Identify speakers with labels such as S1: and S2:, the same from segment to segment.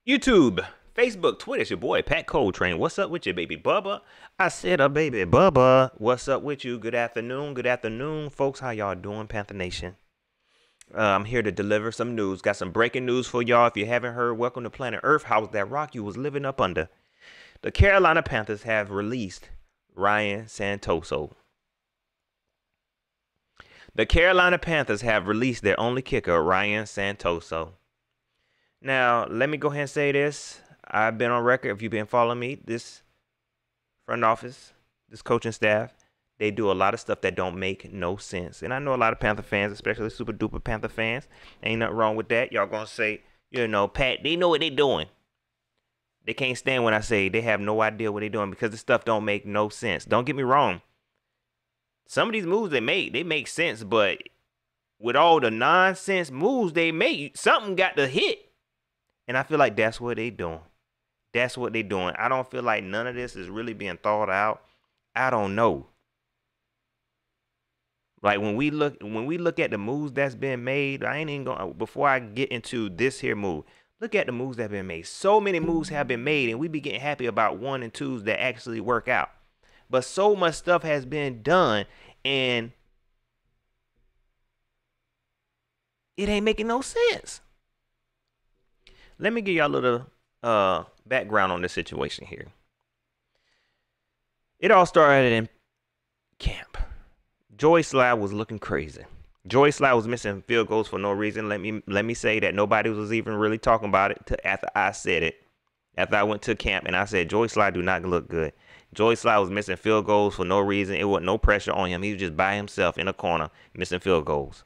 S1: YouTube, Facebook, Twitter, it's your boy Pat Coltrane. What's up with you, baby Bubba? I said, baby Bubba. What's up with you? Good afternoon, folks. How y'all doing, Panther Nation? I'm here to deliver some news. Got some breaking news for y'all. If you haven't heard, welcome to Planet Earth. How's that rock you was living up under? The Carolina Panthers have released Ryan Santoso. The Carolina Panthers have released their only kicker, Ryan Santoso. Now, let me go ahead and say this. I've been on record. If you've been following me, this front office, this coaching staff, they do a lot of stuff that don't make no sense. And I know a lot of Panther fans, especially super duper Panther fans, ain't nothing wrong with that. Y'all gonna say, Pat, they know what they doing. They can't stand when I say they have no idea what they doing because this stuff don't make no sense. Don't get me wrong. Some of these moves they make sense, but with all the nonsense moves they make, something got to hit. And I feel like that's what they doing. That's what they doing. I don't feel like none of this is really being thought out. I don't know. Like when we look at the moves that's been made, I ain't even going before I get into this here move. Look at the moves that have been made. So many moves have been made, and we be getting happy about 1 and 2s that actually work out. But so much stuff has been done, and it ain't making no sense. Let me give y'all a little background on this situation here. It all started in camp. Joey Slye was looking crazy. Joey Slye was missing field goals for no reason. Let me say that nobody was even really talking about it after I said it. After I went to camp and I said Joey Slye do not look good. Joey Slye was missing field goals for no reason. It wasn't no pressure on him. He was just by himself in a corner missing field goals.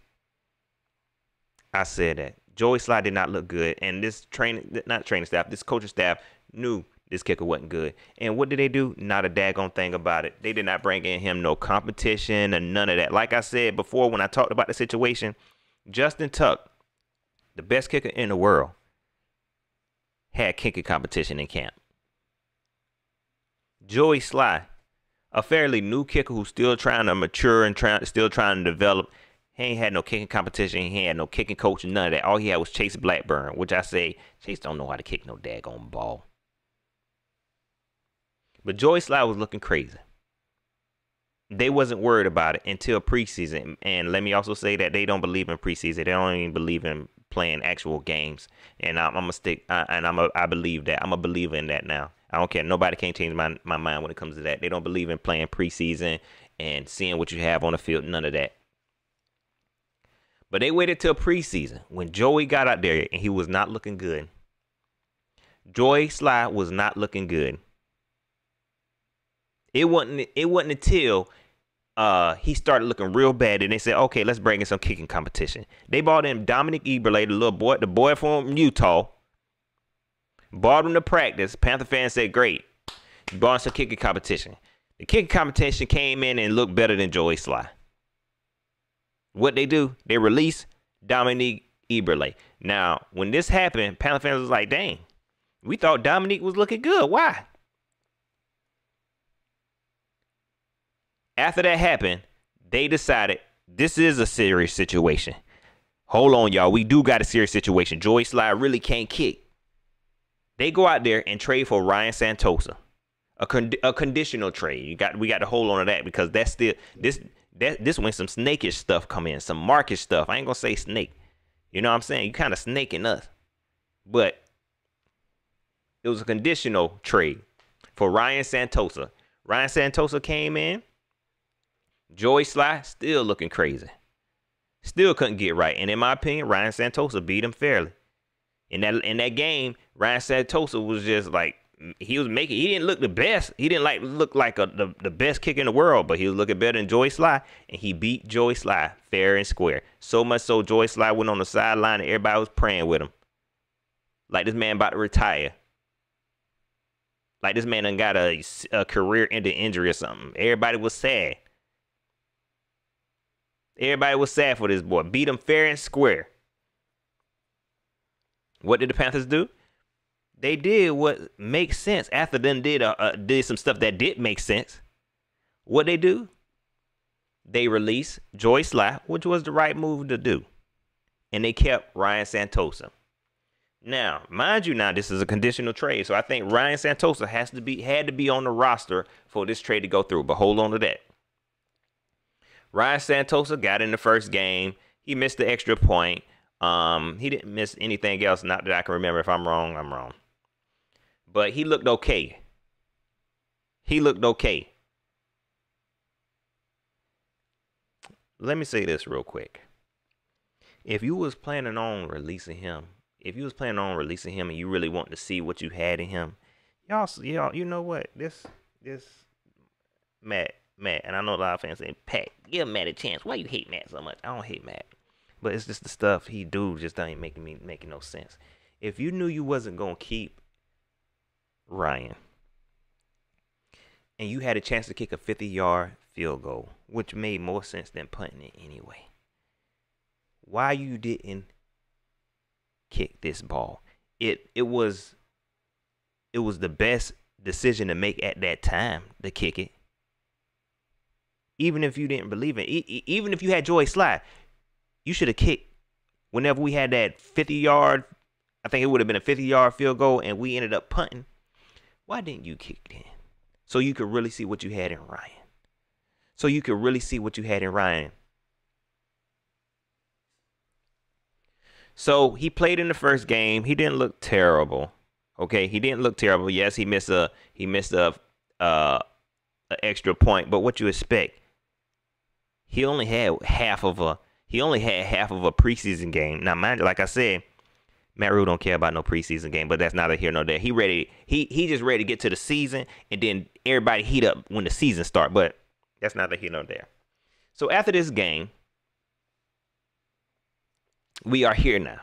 S1: I said that. Joey Slye did not look good, and this this coaching staff knew this kicker wasn't good. And what did they do? Not a daggone thing about it. They did not bring in him no competition and none of that. Like I said before when I talked about the situation, Justin Tuck, the best kicker in the world, had kicking competition in camp. Joey Slye, a fairly new kicker who's still trying to mature and still trying to develop, he ain't had no kicking competition. He had no kicking coach, none of that. All he had was Chase Blackburn, which I say, Chase don't know how to kick no daggone ball. But Joey Slye was looking crazy. They wasn't worried about it until preseason. And let me also say that they don't believe in preseason. They don't even believe in playing actual games. And I believe that. I'm a believer in that now. I don't care. Nobody can change my mind when it comes to that. They don't believe in playing preseason and seeing what you have on the field. None of that. But they waited till preseason when Joey got out there and he was not looking good. Joey Slye was not looking good. It wasn't until he started looking real bad and they said, okay, let's bring in some kicking competition. They brought in Dominic Eberle, the boy from Utah. Brought him to practice. Panther fans said, great. Brought in some kicking competition. The kicking competition came in and looked better than Joey Slye. What they do, they release Dominique Eberle. Now, when this happened, Panther fans was like, dang, we thought Dominique was looking good. Why? After that happened, they decided this is a serious situation. Hold on, y'all. We do got a serious situation. Joey Slye really can't kick. They go out there and trade for Ryan Santoso. A conditional trade. We got to hold on to that because that's still this when some snakish stuff come in, some markish stuff. I ain't gonna say snake. You know what I'm saying? You kind of snaking us. But it was a conditional trade for Ryan Santoso. Ryan Santoso came in. Joey Slye still looking crazy. Still couldn't get right. And in my opinion, Ryan Santoso beat him fairly. In that game, Ryan Santoso was just like he didn't look the best. He didn't look like the best kicker in the world, but he was looking better than Joey Slye, and he beat Joey Slye fair and square. So much so Joey Slye went on the sideline and everybody was praying with him. Like this man about to retire. Like this man done got a career-ending injury or something. Everybody was sad. Everybody was sad for this boy. Beat him fair and square. What did the Panthers do? They did what makes sense. After them did some stuff that did make sense. What they do? They released Joey Slye, which was the right move to do. And they kept Ryan Santoso. Now, mind you, this is a conditional trade, so I think Ryan Santoso had to be on the roster for this trade to go through. But hold on to that. Ryan Santoso got in the first game. He missed the extra point. He didn't miss anything else. Not that I can remember. If I'm wrong, I'm wrong. But he looked okay. He looked okay. Let me say this real quick. If you was planning on releasing him, and you really want to see what you had in him, y'all, you know what? This Matt, and I know a lot of fans say, Pat, give Matt a chance. Why you hate Matt so much? I don't hate Matt. But it's just the stuff he do just ain't making no sense. If you knew you wasn't gonna keep Ryan, and you had a chance to kick a 50-yard field goal, which made more sense than punting it anyway, why you didn't kick this ball? It was the best decision to make at that time to kick it. Even if you didn't believe it, even if you had Joey Sly, you should have kicked whenever we had that 50-yard. I think it would have been a 50-yard field goal, and we ended up punting. Why didn't you kick then? So you could really see what you had in Ryan. So he played in the first game. He didn't look terrible. Okay, he didn't look terrible. Yes, he missed a extra point. But what you expect? He only had half of a preseason game. Now, mind you, like I said, Matt Rule don't care about no preseason game, but that's neither here nor there. He just ready to get to the season, and then everybody heat up when the season start. But that's neither here nor there. So after this game, we are here now.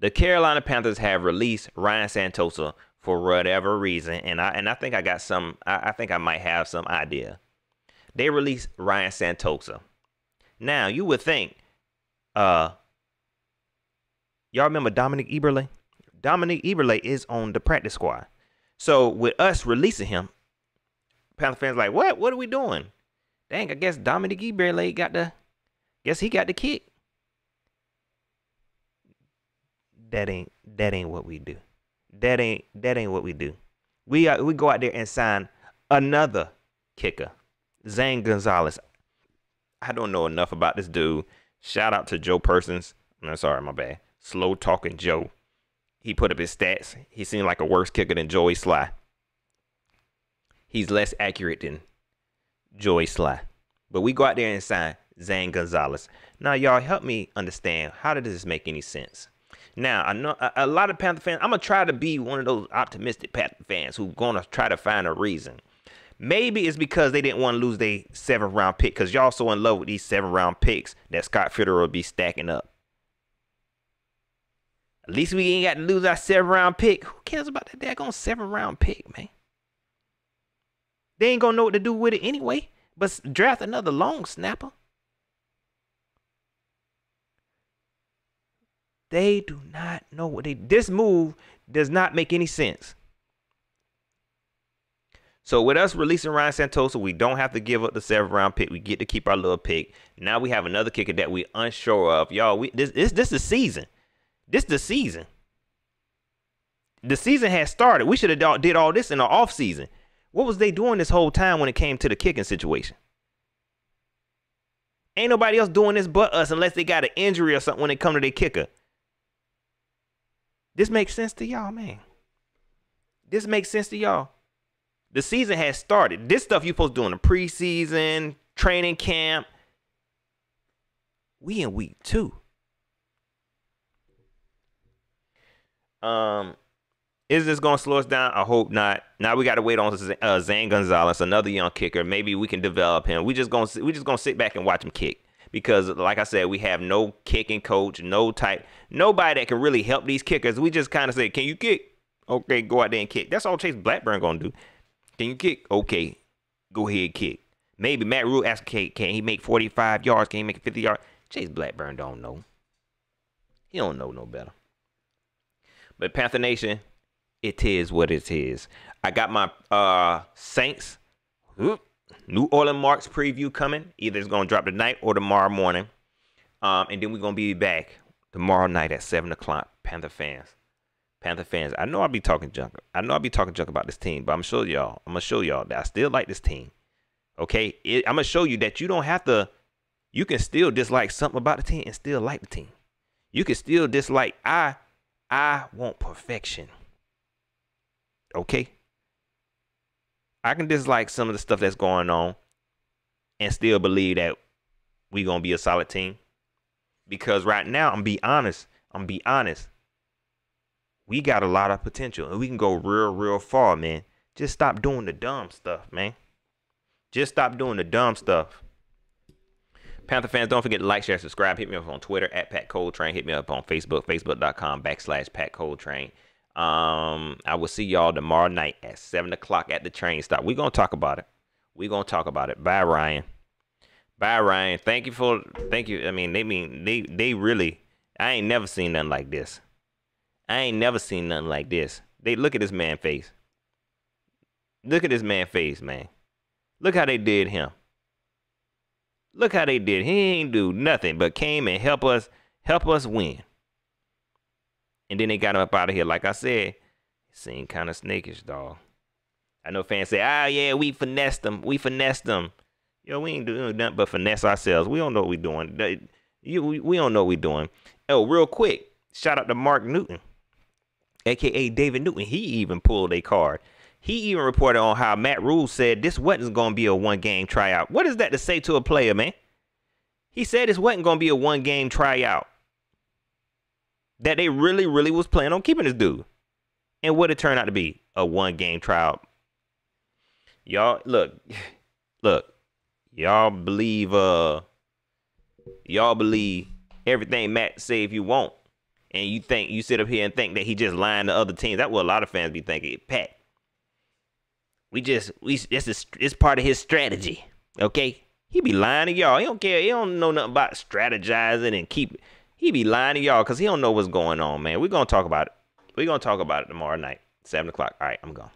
S1: The Carolina Panthers have released Ryan Santoso for whatever reason, and I think I got some. I think I might have some idea. They released Ryan Santoso. Now you would think, y'all remember Dominic Eberle? Dominic Eberle is on the practice squad. So with us releasing him, Panther fans like, what? What are we doing? Dang, I guess Dominic Eberle got the kick. That ain't what we do. That ain't what we do. We go out there and sign another kicker, Zane Gonzalez. I don't know enough about this dude. Shout out to Joe Persons. No, sorry, my bad. Slow talking Joe. He put up his stats. He seemed like a worse kicker than Joey Sly. He's less accurate than Joey Sly. But we go out there and sign Zane Gonzalez. Now, y'all, help me understand. How did this make any sense? Now, I know a lot of Panther fans, I'm going to try to be one of those optimistic Panther fans who's going to try to find a reason. Maybe it's because they didn't want to lose their 7th round pick, because y'all so in love with these 7th round picks that Scott Fitterer will be stacking up. At least we ain't got to lose our 7th round pick. Who cares about that daggone 7th round pick, man? They ain't going to know what to do with it anyway, but draft another long snapper. They do not know what this move does not make any sense. So with us releasing Ryan Santoso, we don't have to give up the 7th round pick. We get to keep our little pick. Now we have another kicker that we unsure of. Y'all, this is the season. This is the season. The season has started. We should have did all this in the off season. What was they doing this whole time when it came to the kicking situation? Ain't nobody else doing this but us unless they got an injury or something when it come to their kicker. This makes sense to y'all, man. This makes sense to y'all. The season has started. This stuff you supposed to do in the preseason, training camp. We in week 2. Is this going to slow us down? I hope not. Now we got to wait on Zane Gonzalez, another young kicker. Maybe we can develop him. We just gonna sit back and watch him kick. Because, like I said, we have no kicking coach, nobody that can really help these kickers. We just kind of say, can you kick? Okay, go out there and kick. That's all Chase Blackburn going to do. Can you kick? Okay, go ahead, kick. Maybe Matt Rule asks, can he make 45 yards? Can he make 50 yards? Chase Blackburn don't know. He don't know no better. But Panther Nation, it is what it is. I got my Saints. New Orleans Marks preview coming. Either it's going to drop tonight or tomorrow morning. And then we're going to be back tomorrow night at 7 o'clock, Panther fans. Panther fans, I know I be talking junk. I know I be talking junk about this team, but I'm gonna show y'all that I still like this team. Okay, I'm gonna show you that you don't have to. You can still dislike something about the team and still like the team. You can still dislike. I want perfection. Okay, I can dislike some of the stuff that's going on and still believe that we gonna be a solid team. Because right now, I'm be honest. We got a lot of potential and we can go real far, man. Just stop doing the dumb stuff, man. Just stop doing the dumb stuff. Panther fans, don't forget to like, share, subscribe. Hit me up on Twitter at Pat Coltrane. Hit me up on Facebook, facebook.com/Pat Coltrane. I will see y'all tomorrow night at 7 o'clock at the train stop. We're going to talk about it. Bye, Ryan. Bye, Ryan. Thank you. I mean, they really, I ain't never seen nothing like this. They look at this man face. Look at this man face, man. Look how they did him. He ain't do nothing but came and help us win. And then they got him up out of here. Like I said, it seemed kind of snakish, dog. I know fans say, yeah, we finessed them. Yo, we ain't doing nothing but finesse ourselves. We don't know what we're doing. We don't know what we're doing. Oh, real quick, shout out to Mark Newton, a.k.a. David Newton. He even pulled a card. He even reported on how Matt Rule said this wasn't going to be a one-game tryout. What is that to say to a player, man? He said this wasn't going to be a one-game tryout. That they really was planning on keeping this dude. And what it turned out to be, a one-game tryout. Y'all, look. Y'all believe everything Matt say if you want. And you sit up here and think that he just lying to other teams. That's what a lot of fans be thinking. Pat, it's part of his strategy. Okay? He be lying to y'all. He don't care. He don't know nothing about strategizing and he be lying to y'all because he don't know what's going on, man. We're gonna talk about it. Tomorrow night, 7 o'clock. All right, I'm gone.